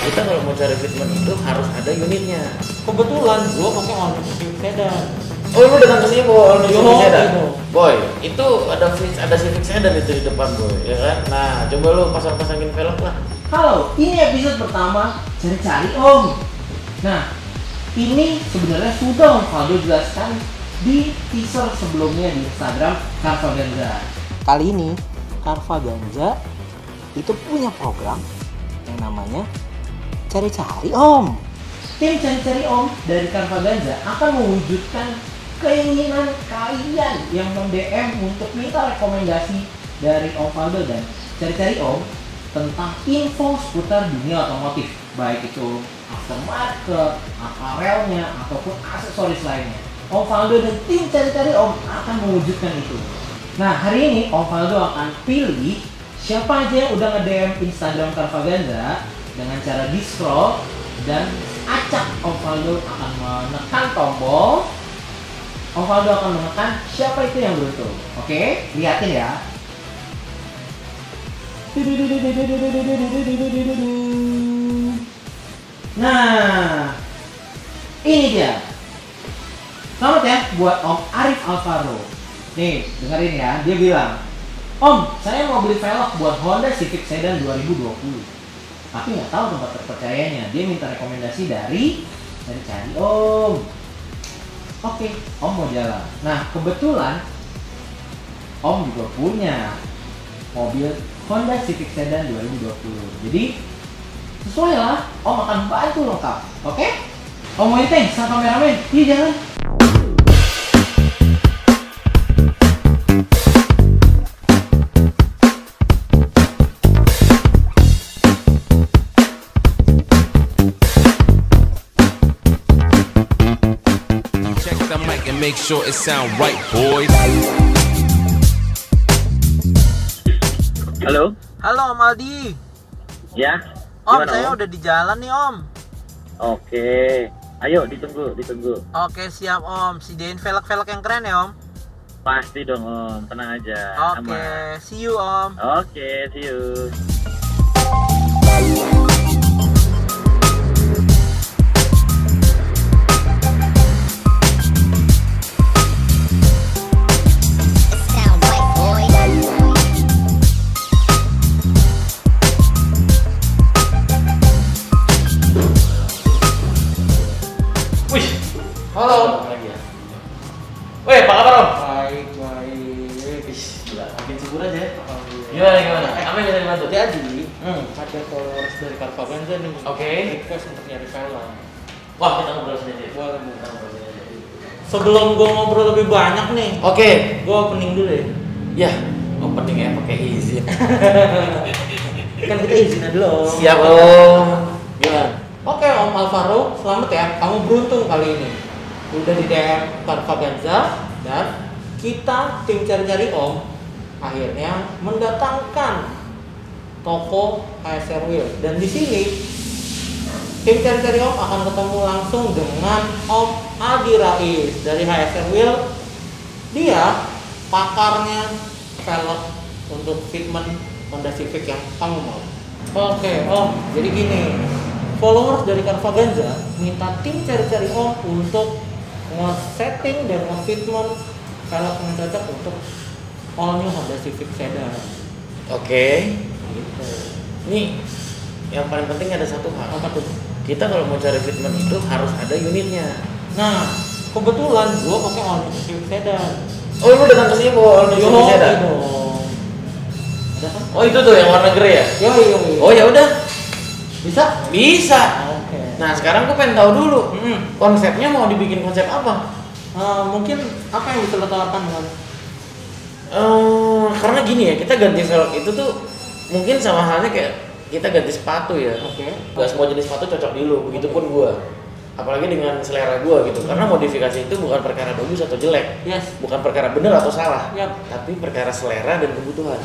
kita kalau mau cari fitment itu harus ada unitnya. Kebetulan gua pakai Honda Civic Sedan. Oh, lu datang ke sini bawa Honda Civic Sedan? Itu. Boy, itu ada Civic Sedan itu di depan, Boy, ya kan? Nah, coba lu pasang-pasangin velg lah. Halo, ini episode pertama cari-cari Om. Nah, ini sebenarnya sudah Om Faldo jelaskan di teaser sebelumnya di Instagram Carvaganza. Kali ini Carvaganza itu punya program yang namanya Cari-Cari Om. Tim Cari-Cari Om dari Carvaganza akan mewujudkan keinginan kalian yang mem-DM untuk minta rekomendasi dari Om Faldo dan Cari-Cari Om tentang info seputar dunia otomotif, baik itu aftermarket, aparelnya, ataupun aksesoris lainnya. Om Faldo dan tim Cari-Cari Om akan mewujudkan itu. Nah, hari ini Om Faldo akan pilih siapa aja yang udah nge-DM Instagram Carvaganza dengan cara di-scroll dan acak. Om Faldo akan menekan tombol. Om Faldo akan menekan siapa itu yang beruntung. Oke, lihatin ya. Nah, ini dia. Selamat ya buat Om Arif Alvaro. Nih, dengerin ya. Dia bilang, Om, saya mau beli velg buat Honda Civic Sedan 2020. Tapi nggak tahu tempat terpercayanya. Dia minta rekomendasi dari Cari-Cari Om. Oke, Om mau jalan. Nah, kebetulan Om juga punya mobil Honda Civic Sedan 2020. Jadi sesuai lah, Om akan bantu lengkap. Oke? Om mau inteng sama kameramen. Iya, jalan. Check the mic and make sure it sound right, boys. Halo? Halo Om Aldi. Ya? Om, Gimana, saya Om? udah di jalan nih Om. Oke. Ayo, ditunggu. Oke, siap Om. Sediain velg-velg yang keren ya Om. Pasti dong, Om. Tenang aja. Oke, Aman. see you Om. Oke, see you. Wih, halo. Lagi ya. Weh, apa kabar Om? Baik. Gila, makin subur aja ya. Gimana? Apa yang bisa dibantu? Jadi, ada followers dari Carvaganza nih. Oke. Request untuk nyari velg. Wah, kita ngobrol sini aja. Boleh, Bu. Kita ngobrol sini aja. Sebelum gue ngobrol lebih banyak nih, Oke. gue opening dulu ya. Ya, opening ya pakai izin. Kan kita izin dulu Om. Siap Om. Gimana? Oke Om Alvaro, selamat ya. Kamu beruntung kali ini. Udah di DM Carvaganza dan kita tim Cari-Cari Om akhirnya mendatangkan toko HSR Wheel. Dan di sini tim Cari-Cari Om akan ketemu langsung dengan Om Adi Rais dari HSR Wheel. Dia pakarnya velg untuk fitment Honda Civic yang kamu mau. Oke Om, jadi gini. Followers dari Carvaganza minta tim Cari-Cari Om untuk nge-setting dan nge-fitment velg yang cocok untuk all new Honda Civic Sedan. Oke. Gitu. Nih, yang paling penting ada satu hal. Apa tuh? Kita kalau mau cari fitment itu harus ada unitnya. Nah, kebetulan gua pakai Honda Civic Sedan. Oh, lu datang ke sini bawa Honda Civic Sedan? dong. Ada kan? Oh, itu tuh yang warna grey ya? Yoi. Oh, ya udah. Bisa? Bisa. Oke. Nah, sekarang gue pengen tahu dulu. Mm-mm. Konsepnya mau dibikin konsep apa? Mungkin apa yang bisa lo tawarkan dengan Karena gini ya, kita ganti velg itu tuh mungkin sama halnya kayak kita ganti sepatu ya. Oke. Gak semua jenis sepatu cocok di lu, begitupun gua. Apalagi dengan selera gua gitu. Karena modifikasi itu bukan perkara bagus atau jelek, Yes. bukan perkara benar atau salah, Yap. tapi perkara selera dan kebutuhan.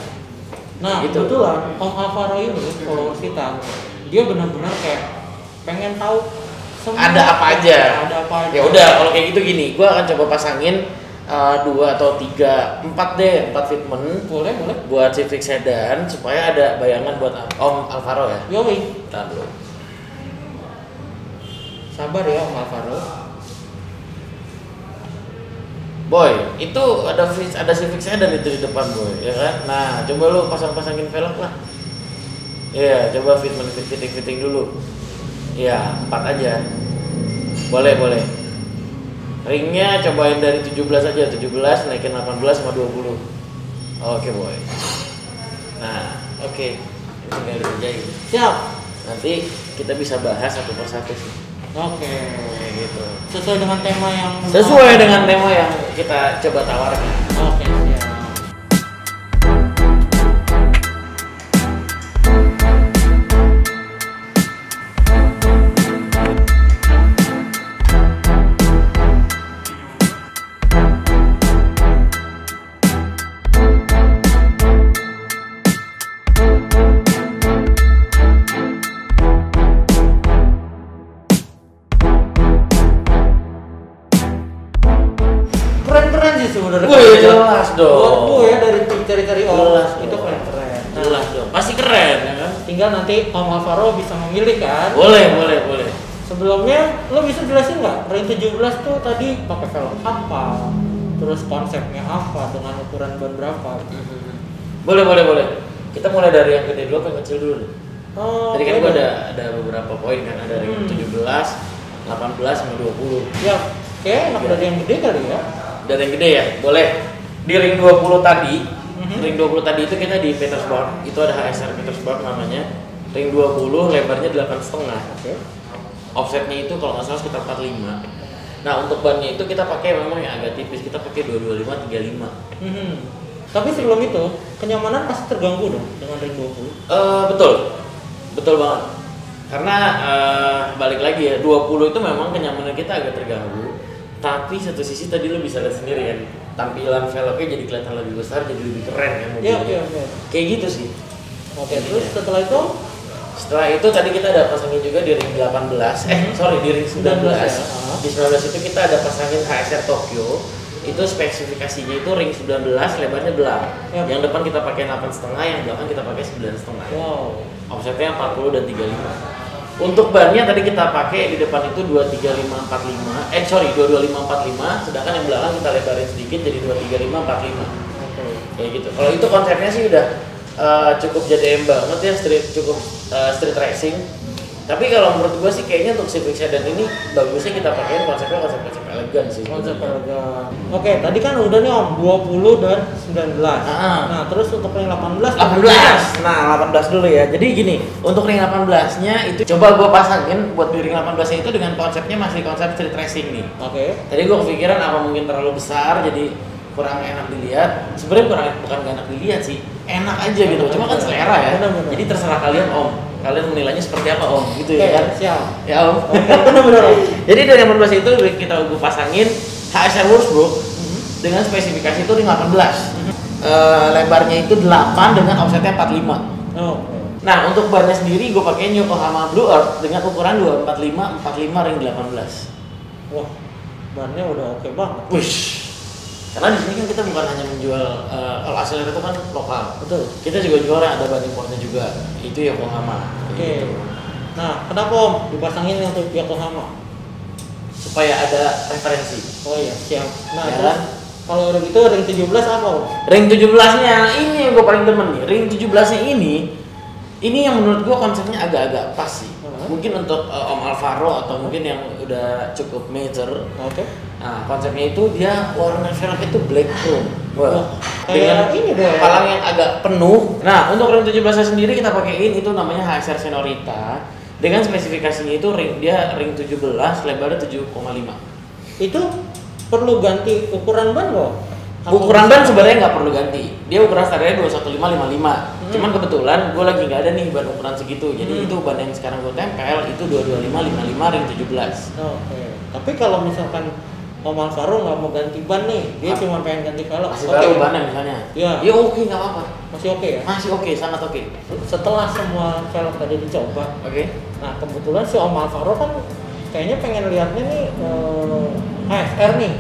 Nah, Gitu. kebetulan Om Alvaro ini followers kita, dia benar-benar kayak pengen tahu semua Ada apa aja? Ada apa aja. Ya udah, kalau kayak gitu gini, gua akan coba pasangin 2 atau 3, 4 deh, 4 fitment Boleh. buat Civic Sedan supaya ada bayangan buat Om Alvaro ya. Yoi. Bentar dulu. Sabar ya Om Alvaro. Boy, itu ada civic sedan itu di depan boy, ya kan? Nah, coba lu pasang-pasangin velg lah. Iya, coba fitting dulu. Iya, 4 aja. Boleh. Ringnya cobain dari 17 aja, 17 naikin 18 sama 20. Oke boy. Nah, oke. Ini tinggal dikerjain. Siap. Nanti kita bisa bahas satu persatu sih. Oke. Kayak gitu. Sesuai dengan tema yang kita coba tawarkan. Oke, siap. Keren-keren sih sebenarnya. Wih, jelas dong. Buat gue dari tim cari-cari Om Jelas itu dong. keren-keren. Nah, Jelas dong. Pasti keren ya kan? tinggal nanti Om Alvaro bisa memilih kan. Boleh. Sebelumnya lo bisa jelasin nggak Ring 17 tuh tadi pakai velg apa, terus konsepnya apa, dengan ukuran ban berapa? Boleh. Kita mulai dari yang gede dulu apa yang kecil dulu nih? Oh, Tadi kan oke. gua ada beberapa poin kan, ada ring 17, 18 sama 20. Ya, oke, enak Ya. dari yang gede kali ya. Dari yang gede ya, boleh. Di ring 20 tadi, Mhm. ring 20 tadi itu kita di Petersburg, itu ada HSR Petersburg namanya. Ring 20 lebarnya 8,5. Oke. Offsetnya itu kalau nggak salah sekitar 45. Nah untuk bannya itu kita pakai memang yang agak tipis, kita pakai 225 35. Tapi sebelum itu, kenyamanan pasti terganggu dong dengan ring 20. Betul banget. Karena balik lagi ya, 20 itu memang kenyamanan kita agak terganggu. Tapi satu sisi tadi lo bisa lihat sendiri kan, tampilan velgnya jadi kelihatan lebih besar, jadi lebih keren kan mobilnya. Iya. Kayak gitu sih. Oke, terus setelah itu Setelah itu tadi kita ada pasangin juga di ring 18, di ring 19. ya. Di 19 itu kita ada pasangin HSR Tokyo. Itu spesifikasinya itu ring 19 lebarnya belang. Yap. Yang depan kita pakai 8,5, yang belakang kita pakai 9,5. wow. Offsetnya 40 dan 35. Untuk bannya tadi kita pakai di depan itu 225/45, sedangkan yang belakang kita lebarin sedikit jadi 235/45. Oke. Kayak gitu. Kalau itu konsepnya sih udah cukup JDM banget ya, street racing. Tapi kalau menurut gua sih kayaknya untuk Civic Sedan ini bagusnya kita pakein konsep elegan sih. Konsep sebenarnya. harga. Oke, tadi kan udah nih Om, 20 dan 19. Nah, terus untuk ring 18 Nah, 18 dulu ya. Jadi gini, untuk ring 18-nya itu coba gua pasangin buat di ring 18-nya itu dengan konsepnya masih konsep street racing nih. Oke. Tadi gua kepikiran apa mungkin terlalu besar jadi kurang enak dilihat. Sebenarnya bukan gak enak dilihat sih, enak aja gitu. Cuma kan selera ya. Benar. Jadi terserah kalian Om. Kalian menilainya seperti apa Om, gitu ya Oke, kan? siap. Ya Om. Benar. Jadi dari 18 itu gue pasangin HSR Wolfsburg dengan spesifikasi itu ring 18. Lebarnya itu 8 dengan offsetnya 45. Oh. Nah untuk barnya sendiri gue pakai Yokohama Blue Earth dengan ukuran 245/45 ring 18. Wah, bannya udah oke banget. Wish. Karena di sini kan kita bukan hanya menjual kalau Accelerator itu kan lokal. Betul. Kita juga jual ada ban importnya juga. Itu Yokohama. Oke. Nah, kenapa Om dipasangin untuk Yokohama? Supaya ada referensi. Oh iya, siap. Nah, Ya terus kan? kalau udah gitu ring 17 apa Om? Ring 17-nya ini yang gue paling demen nih. Ring 17-nya ini yang menurut gue konsepnya agak-agak pas sih. Mungkin untuk Om Alvaro atau mungkin yang udah cukup major. Oke. Nah, konsepnya itu dia warna velg itu black chrome. Wah, Dengan kayak ini deh. palang yang agak penuh. Nah, untuk ring 17 sendiri kita pakein itu namanya HSR Senorita. Dengan spesifikasinya itu ring 17 lebarnya 7,5. Itu perlu ganti ukuran ban loh. Ukuran ban sebenarnya nggak perlu ganti. Dia ukuran standarnya 215/55. Cuman kebetulan gue lagi nggak ada nih ban ukuran segitu. Jadi itu ban yang sekarang gue tempel itu 225/55 ring 17. Oke. Tapi kalau misalkan Om Alvaro nggak mau ganti ban nih, dia cuma pengen ganti velg. Masih Oke. baru bannya misalnya. Iya. Ya oke nggak apa-apa. Masih oke ya? Masih oke, sangat oke. Setelah semua velg tadi dicoba, Oke. nah kebetulan si Om Alvaro kan kayaknya pengen lihatnya nih HSR nih.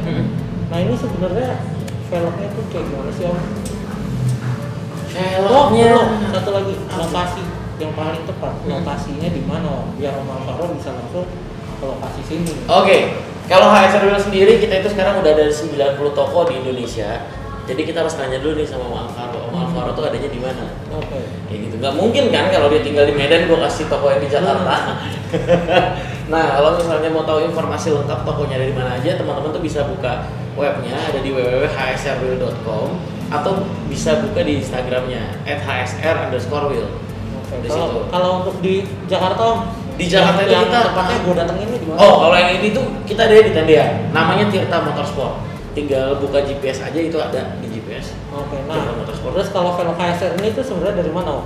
Nah ini sebenarnya velgnya tuh kayak gimana sih Om? Velgnya. Satu lagi, lokasi yang paling tepat. Lokasinya di mana Om? Biar Om Alvaro bisa langsung ke lokasi sini. Oke, kalau HSR Wheel sendiri kita itu sekarang udah ada 90 toko di Indonesia. Jadi kita harus tanya dulu nih sama Om Alvaro. Om Alvaro tuh adanya di mana? Oke. Kayak gitu. Gak mungkin kan kalau dia tinggal di Medan gue kasih toko yang di Jakarta. Nah, kalau misalnya mau tahu informasi lengkap tokonya dari mana aja, teman-teman tuh bisa buka webnya ada di www.hsrwheel.com atau bisa buka di Instagramnya @hsr_wheel. Oke. Di situ. Kalau untuk di Jakarta Om, Di Jakarta itu yang kita tempatnya gue datengin ini di mana? Oh, kalau yang ini tuh kita ada di Tendean. Namanya Tirta Motorsport. Tinggal buka GPS aja itu ada di GPS. Oke. Tirta Nah, Motorsport. terus kalau velg HSR ini tuh sebenarnya dari mana Om?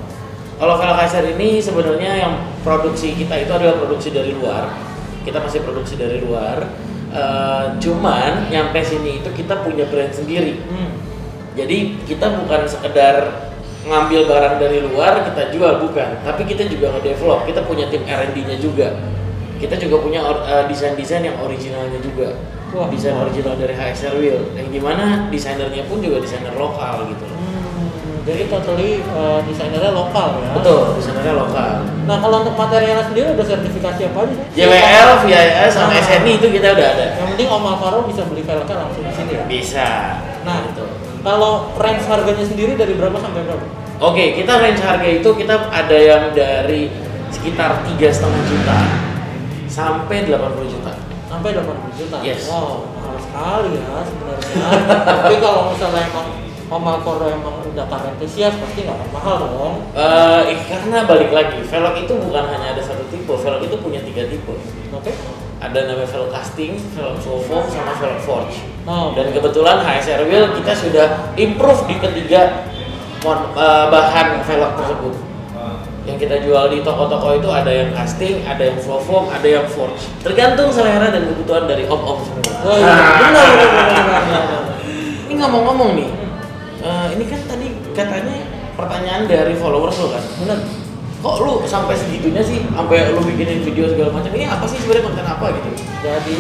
Kalau velg HSR ini sebenarnya yang produksi kita itu adalah produksi dari luar. Kita masih produksi dari luar. Cuman nyampe sini itu kita punya brand sendiri. Jadi kita bukan sekedar ngambil barang dari luar kita jual, bukan. Tapi kita juga nge-develop. Kita punya tim R&D-nya juga. Kita juga punya desain-desain yang originalnya juga. Wah, Desain original dari HSR Wheel. Yang dimana desainernya pun juga desainer lokal gitu. Jadi totally desainernya lokal ya. Betul, desainernya lokal. Nah kalau untuk materialnya sendiri udah sertifikasi apa aja sih? JWL, VIS, sama Nah. SNI itu kita udah ada. Yang penting Om Alvaro bisa beli velgnya langsung di sini ya. Bisa. Nah gitu. kalau range harganya sendiri dari berapa sampai berapa? Oke, kita range harga itu kita ada yang dari sekitar 3,5 juta sampai 80 juta. Sampai 80 juta. Yes. Wow, mahal sekali ya sebenarnya. Tapi kalau misalnya emang Om Alvaro emang udah antusias pasti nggak akan mahal dong. Karena balik lagi, velg itu bukan hanya ada satu tipe, velg itu punya 3 tipe. Oke. Ada namanya velg casting, velg full foam, sama velg forge. Oh, Dan kebetulan HSR Wheel kita sudah improve di ketiga bahan velg tersebut. Yang kita jual di toko-toko itu ada yang casting, ada yang full foam, ada yang forge. Tergantung selera dan kebutuhan dari om-om semua. oh iya, benar. Ini ngomong-ngomong nih, ini kan tadi katanya pertanyaan dari followers lo kan? Benar. Kok lu sampai segitunya sih, sampai lu bikinin video segala macam? Ini apa sih sebenarnya, konten apa gitu? Jadi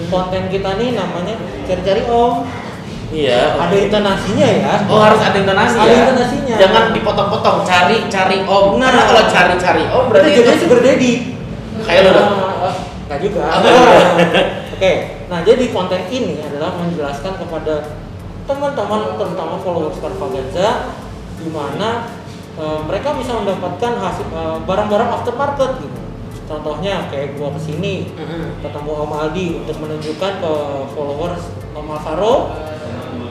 konten kita nih namanya cari-cari Om. Iya. Ada intonasinya ya. Oh, harus ada intonasi Ada ya? intonasinya. Jangan dipotong-potong, cari om. Nah. Karena kalau cari om Berarti berarti jadi itu Sugar Daddy. kayak lo dong. Enggak juga. Oh, iya. Oke. Nah, jadi konten ini adalah menjelaskan kepada teman-teman terutama followers Carvaganza di mana mereka bisa mendapatkan hasil barang-barang aftermarket gitu. Contohnya kayak gua kesini ketemu Om Aldi untuk menunjukkan ke followers Om Alvaro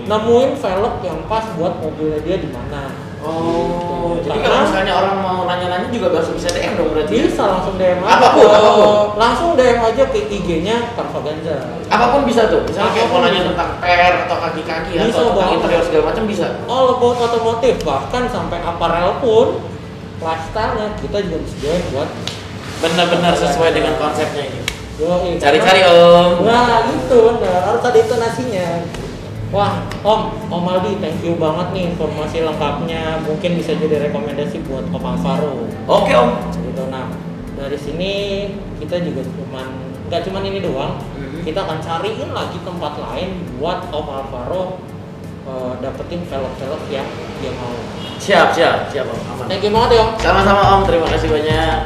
nemuin velg yang pas buat mobilnya dia di mana. Oh, jadi Karena- kalau misalnya orang mau nanya-nanya juga bisa DM dong berarti? Bisa langsung DM aja. Apapun. Langsung DM aja ke IG-nya Carvaganza. Apapun bisa tuh. Misalnya kayak mau Apapun nanya bisa. tentang per atau kaki-kaki Bisa atau tentang banget. interior segala macam bisa. All about otomotif, bahkan sampai apparel pun lifestyle-nya kita juga disediain buat Benar-benar sesuai dengan konsepnya ini. yoi, Cari-cari karena- om. Nah, itu benar, harus ada intonasinya. Wah, Om Aldi, thank you banget nih informasi lengkapnya. Mungkin bisa jadi rekomendasi buat Om Alvaro. Oke om. Gitu. Nah, dari sini kita juga nggak cuman ini doang. Kita akan cariin lagi tempat lain buat Om Alvaro dapetin velg-velg yang dia mau. Siap om. Aman. Thank you banget ya Om. Sama-sama om. Terima kasih banyak.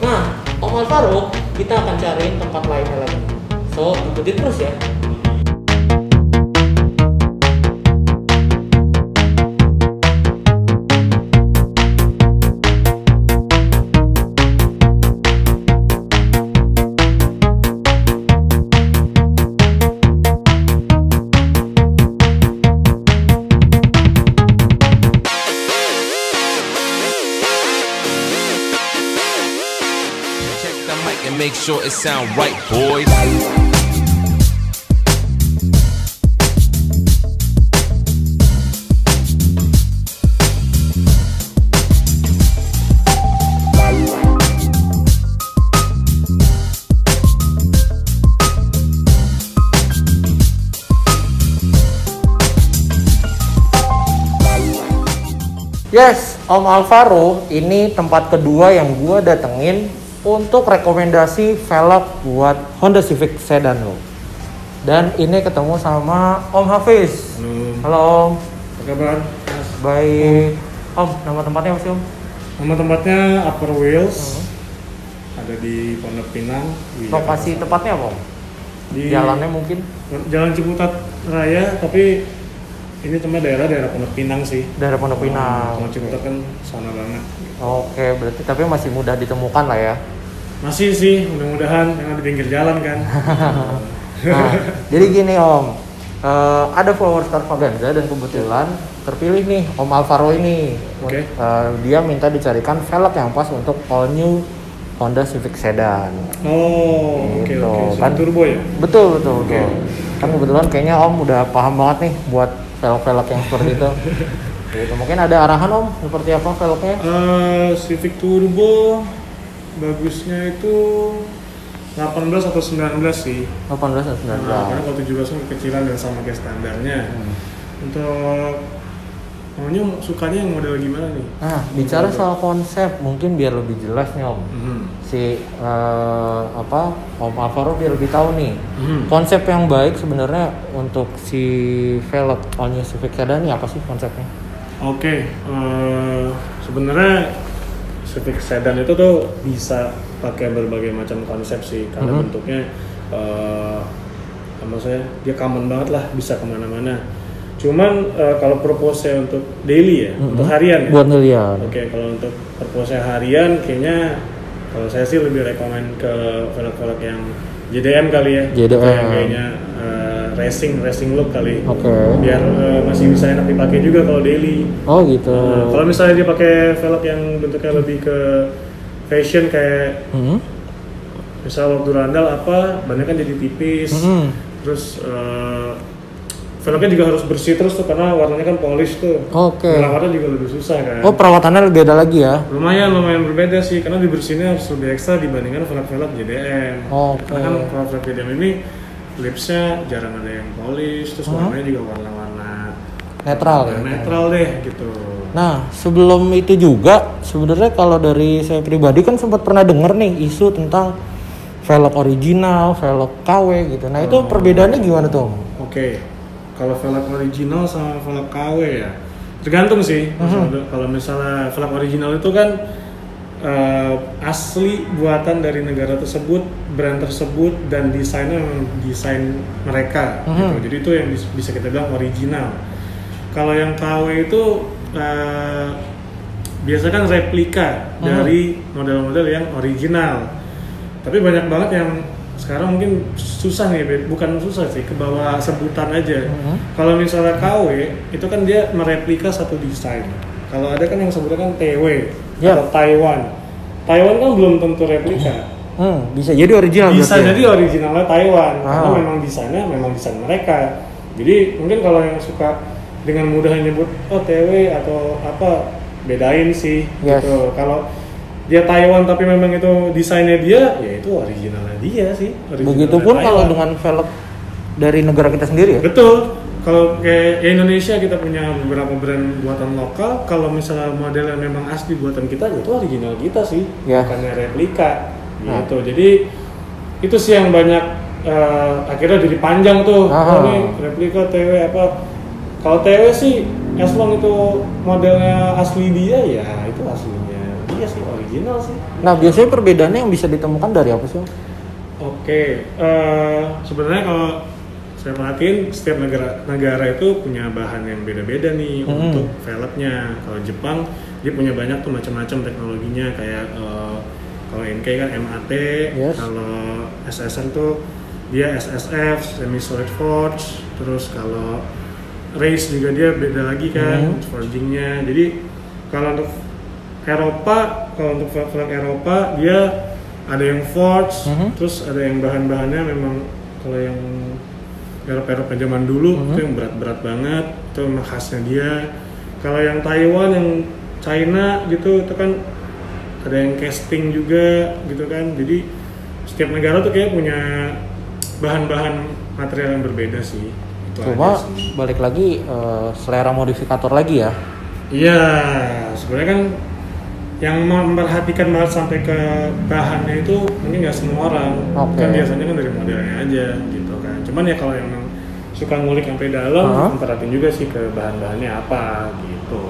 Nah, Om Alvaro, kita akan cariin tempat lainnya lagi. So, ikutin terus ya. Check the mic and make sure it sound right, boys. Yes, Om Alvaro, ini tempat kedua yang gua datengin untuk rekomendasi velg buat Honda Civic Sedan lo. Dan ini ketemu sama Om Hafiz. Halo Om. Apa kabar? Baik. Om, nama tempatnya apa sih Om? Nama tempatnya Upper Wheels. ada di Pondok Pinang. Di Lokasi Jakarta. tepatnya apa? Om? Di Jalannya mungkin Jalan Ciputat Raya, tapi ini cuma daerah Pondok Pinang sih. daerah Pondok Pinang. Kalau Ciputat kan sana banget. Oke, berarti tapi masih mudah ditemukan lah ya. Masih sih, mudah-mudahan karena di pinggir jalan kan. Nah, jadi gini Om, ada followers Carvaganza dan kebetulan terpilih nih Om Alvaro ini. Oke. Dia minta dicarikan velg yang pas untuk all new Honda Civic Sedan. Oh, oke Gitu, oke. kan? Turbo ya? Betul. Kan kebetulan kayaknya Om udah paham banget nih buat velg-velg yang seperti itu. Gitu. Mungkin ada arahan Om seperti apa velgnya? Civic Turbo bagusnya itu 18 atau 19 sih. 18 atau 19. Nah, karena kalau 17 kan kekecilan dan sama kayak standarnya. Untuk maunya sukanya yang model gimana nih? Nah, bicara soal konsep mungkin biar lebih jelas nih Om. Si Om Alvaro biar lebih tahu nih. Konsep yang baik sebenarnya untuk si velg all new Civic Sedan ini apa sih konsepnya? Oke, sebenarnya Civic Sedan itu tuh bisa pakai berbagai macam konsep sih, karena bentuknya maksudnya dia common banget lah, bisa kemana-mana. Cuman kalau purpose untuk daily ya, untuk harian ya. Buat ngeliat. Oke, kalau untuk purpose harian kayaknya kalau saya sih lebih rekomen ke velg-velg yang JDM kali ya. JDM. Atau yang kayaknya racing look kali. Oke. Biar masih bisa enak dipakai juga kalau daily. Oh gitu. Kalau misalnya dia pakai velg yang bentuknya lebih ke fashion kayak misal waktu randal apa, bannya kan jadi tipis. Terus velgnya juga harus bersih terus tuh karena warnanya kan polish tuh. Oke. Perawatan juga lebih susah kan. Oh, perawatannya lebih ada lagi ya? Lumayan berbeda sih karena dibersihinnya harus lebih ekstra dibandingkan velg-velg JDM. Oke. Karena kan kalau velg JDM ini lipsnya jarang ada yang polish, terus warnanya juga warna-warna Netral ya? netral deh gitu. Nah, sebelum itu juga sebenarnya kalau dari saya pribadi kan sempat pernah denger nih isu tentang velg original, velg KW gitu. Nah, itu perbedaannya gimana tuh? Oke. Kalau velg original sama velg KW ya tergantung sih. Kalau misalnya velg original itu kan asli buatan dari negara tersebut, brand tersebut, dan desainnya memang desain mereka gitu. Jadi itu yang bisa kita bilang original. Kalau yang KW itu biasa kan replika dari model-model yang original. Tapi banyak banget yang sekarang mungkin susah nih, bukan susah sih, ke bawah sebutan aja. Kalau misalnya KW itu kan dia mereplika satu desain. Kalau ada kan yang sebutnya kan TW atau Taiwan. Taiwan kan belum tentu replika. Bisa jadi original. Bisa berarti jadi originalnya Taiwan karena Ah. memang desainnya memang desain mereka. Jadi mungkin kalau yang suka dengan mudah nyebut TW atau apa, bedain sih gitu. Kalau dia Taiwan tapi memang itu desainnya dia, ya itu originalnya dia sih. Originalnya Begitupun kalau Taiwan. dengan velg dari negara kita sendiri ya? Betul. Kalau kayak Indonesia kita punya beberapa brand buatan lokal. Kalau misalnya model yang memang asli buatan kita, itu original kita sih, Ya. bukannya replika. Gitu. Jadi itu sih yang banyak akhirnya jadi panjang tuh. Oh nih replika TW apa? Kalau TW sih, as long itu modelnya asli dia, ya itu aslinya dia sih, original sih. Nah, biasanya perbedaannya yang bisa ditemukan dari apa sih? Oke, sebenarnya kalau saya perhatiin setiap negara itu punya bahan yang beda-beda nih untuk velgnya. Kalau Jepang dia punya banyak tuh macam-macam teknologinya, kayak kalau NK kan MAT, kalau SSN tuh dia SSF, semi solid forge, terus kalau race juga dia beda lagi kan forgingnya. Jadi kalau untuk Eropa, kalau untuk velg Eropa dia ada yang forge, terus ada yang bahan-bahannya memang kalau yang Eropa zaman dulu itu yang berat-berat banget, itu memang khasnya dia. Kalau yang Taiwan, yang China gitu, itu kan ada yang casting juga gitu kan. Jadi setiap negara tuh kayak punya bahan-bahan material yang berbeda sih. Itu Cuma aja sih. balik lagi selera modifikator lagi ya. Iya, sebenarnya kan yang memperhatikan banget sampai ke bahannya itu mungkin nggak semua orang. Oke. Kan biasanya kan dari modelnya aja gitu kan. Cuman ya kalau yang suka ngulik sampai dalam, memperhatiin juga sih ke bahan-bahannya apa gitu.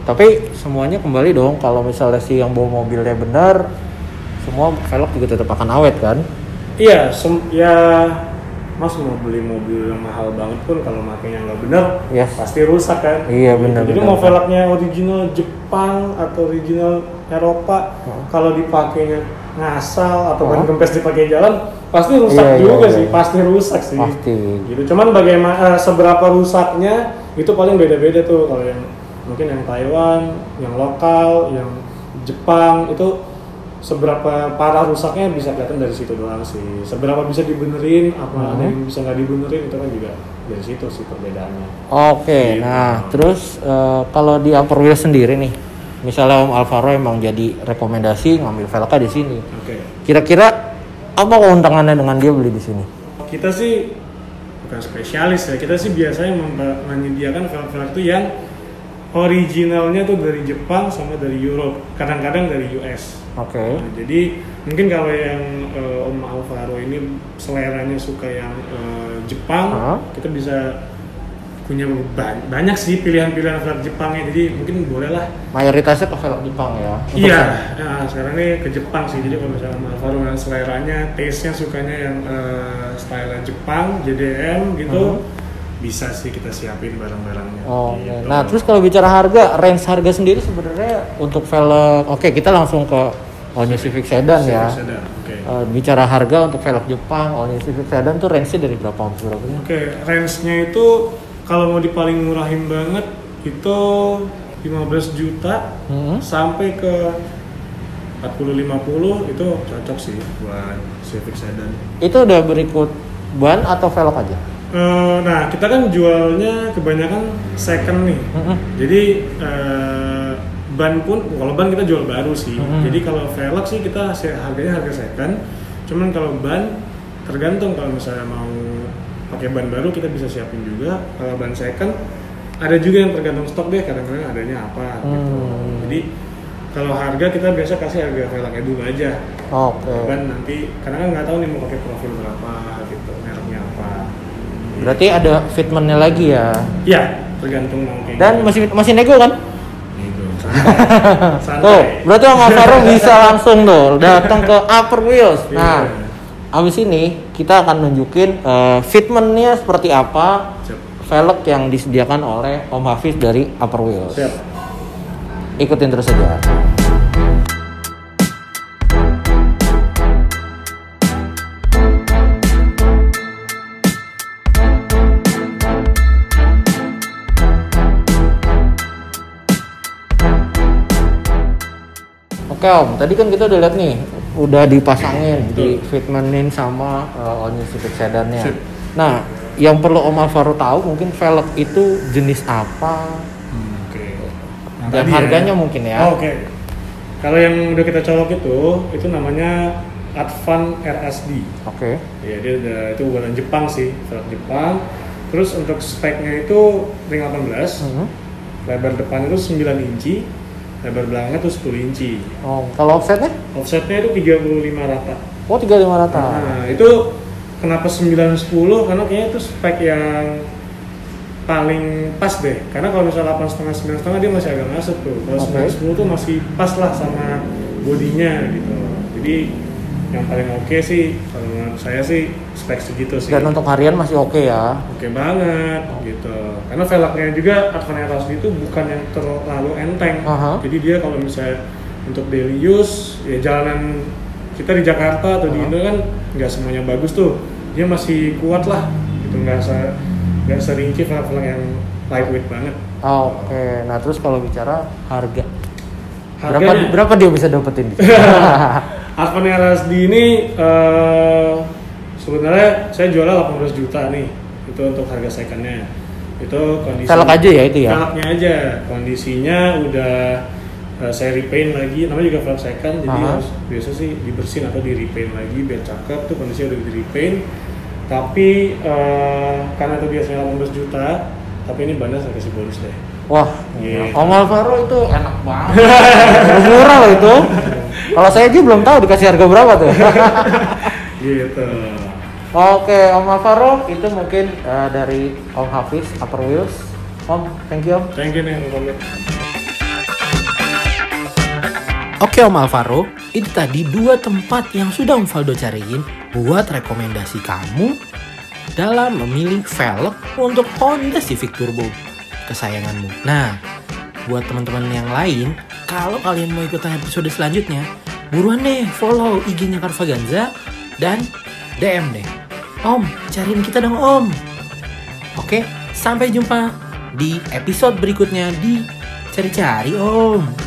Tapi semuanya kembali dong, kalau misalnya si yang bawa mobilnya benar, semua velg juga tetap akan awet kan? Iya, ya Mas mau beli mobil yang mahal banget pun kalau makainya nggak benar, Yes. pasti rusak kan? Iya, benar, Jadi benar. mau velgnya original Jepang atau original Eropa, kalau dipakainya ngasal atau ban kempes dipakai jalan, pasti rusak Iya, juga iya, sih, iya. pasti rusak sih. Pasti. Gitu. Cuman bagaimana seberapa rusaknya itu paling beda-beda tuh. Kalau yang mungkin yang Taiwan, yang lokal, yang Jepang itu seberapa parah rusaknya bisa kelihatan dari situ doang sih. Seberapa bisa dibenerin, apa ada yang bisa nggak dibenerin itu kan juga dari situ sih perbedaannya. Oke, nah terus kalau di Upper Wheels sendiri nih, misalnya Om Alvaro emang jadi rekomendasi ngambil velgnya di sini. Oke. Kira-kira apa keuntungannya dengan dia beli di sini? Kita sih bukan spesialis ya, kita sih biasanya menyediakan velg-velg itu yang originalnya tuh dari Jepang sama dari Europe, kadang-kadang dari US. Oke. Nah, jadi mungkin kalau yang Om Alvaro ini seleranya suka yang Jepang, kita bisa punya banyak sih pilihan-pilihan velg Jepangnya, jadi mungkin boleh lah. Mayoritasnya ke velg Jepang ya? Iya, nah, sekarang ini ke Jepang sih, jadi kalau misalnya Om Alvaro yang seleranya, taste-nya sukanya yang style Jepang, JDM gitu, bisa sih kita siapin barang-barangnya. Oh, gitu. nah terus kalau bicara harga, range harga sendiri sebenarnya untuk velg, oke kita langsung ke All New Civic Sedan ya. Civic Sedan, oke. Bicara harga untuk velg Jepang, All New Civic Sedan tuh range-nya dari berapa sampai berapa? Oke, range-nya itu kalau mau paling murahin banget itu 15 juta sampai ke 40-50 itu cocok sih buat Civic Sedan. Itu udah berikut ban atau velg aja? Nah, kita kan jualnya kebanyakan second nih. Jadi ban pun, kalau ban kita jual baru sih. Jadi kalau velg sih kita harganya harga second. Cuman kalau ban tergantung, kalau misalnya mau pakai ban baru kita bisa siapin juga. Kalau ban second ada juga yang tergantung stok deh, kadang-kadang adanya apa gitu. Jadi kalau harga kita biasa kasih harga velgnya dulu aja. Oke. Ban nanti karena kan nggak tahu nih mau pakai profil berapa gitu, mereknya apa. Berarti ada fitmentnya lagi ya? Iya, tergantung mau kayak Dan gitu. masih nego kan? Gitu, santai. Santai. Tuh, berarti Om Alvaro bisa langsung tuh datang ke Upper Wheels. Nah, Iya. abis ini kita akan nunjukin fitmentnya seperti apa Siap. velg yang disediakan oleh Om Hafiz dari Upper Wheels. Siap. Ikutin terus aja. Oke Om, tadi kan kita udah lihat nih, udah dipasangin, di fitmentin sama All New Civic Sedan-nya. Sip. Nah, yang perlu Om Alvaro tahu mungkin velg itu jenis apa Oke. Nah, dan tadi harganya ya. mungkin ya. Oh, oke. Kalau yang udah kita colok itu namanya Advan RSD. Oke. Ya, dia udah itu buatan Jepang sih, velg Jepang. Terus untuk speknya itu ring 18. Lebar depan itu 9 inci. Lebar belakangnya tuh 10 inci. Oh, kalau offsetnya? Offsetnya itu 35 rata. Oh, 35 rata. Nah, itu kenapa 910? Karena kayaknya itu spek yang paling pas deh. Karena kalau misalnya 8,5, 9,5 dia masih agak ngasut tuh. Kalau 910 tuh masih pas lah sama bodinya gitu. Jadi yang paling oke sih, kalau menurut saya sih spek segitu sih. Dan untuk harian masih oke ya. Oke banget gitu. Karena velgnya juga Advan RSD itu bukan yang terlalu enteng. Jadi dia kalau misalnya untuk daily use, ya jalanan kita di Jakarta atau di Indo kan nggak semuanya bagus tuh. Dia masih kuat lah gitu, nggak serinci velg-velg yang lightweight banget. Oke. Nah, terus kalau bicara harga. Harganya? Berapa dia bisa dapetin? Advan RSD ini sebenarnya saya jualnya 18 juta nih. Itu untuk harga secondnya. Itu kondisi Velg aja ya itu ya? Velgnya aja. Kondisinya udah saya repaint lagi, namanya juga velg second, jadi harus biasa sih dibersihin atau di repaint lagi biar cakep tuh, kondisinya udah di repaint. Tapi karena itu biasanya 18 juta, tapi ini bandnya saya kasih bonus deh. Wah, Gitu. Om Alvaro itu enak banget. Murah loh itu. Kalau saya aja belum tahu dikasih harga berapa tuh. Gitu. Oke, Om Alvaro itu mungkin dari Om Hafiz Upper Wheels. Om, thank you Om. Thank you nih, Oke Om Alvaro, itu tadi 2 tempat yang sudah Om Valdo cariin buat rekomendasi kamu dalam memilih velg untuk Honda Civic Turbo kesayanganmu. Nah, buat teman-teman yang lain, kalau kalian mau ikutan episode selanjutnya, buruan deh follow IG-nya Carvaganza dan DM deh. Om, cariin kita dong Om. Oke, sampai jumpa di episode berikutnya di Cari-Cari Om.